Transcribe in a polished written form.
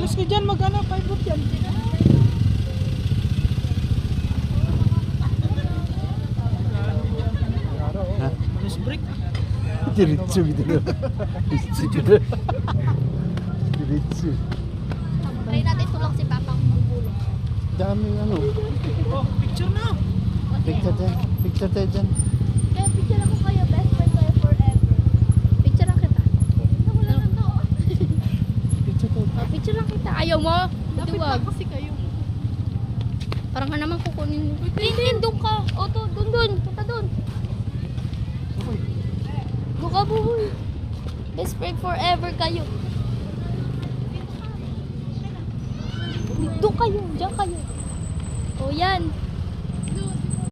Alis ka dyan, mag-ano, paibot yan. Ha? Alis break. Diretso gitu. Diretso. Try natin tulak si Papa kung bubulong. Daming ano. Oh, picture na. Picture tayo. Picture tayo dyan. Kaya picture ako kayo, best friend kayo forever. Picture lang kita. Wala lang to. Picture tayo. Oh, picture lang kita. Ayaw mo? Lapit Duwag. lang kasi kayo. Parang nga naman kukunin. Tin, doon ka. O, to, doon. Punta doon. Doon ka, buhoy. Best friend forever kayo. Doon kayo. Diyan kayo. O, yan.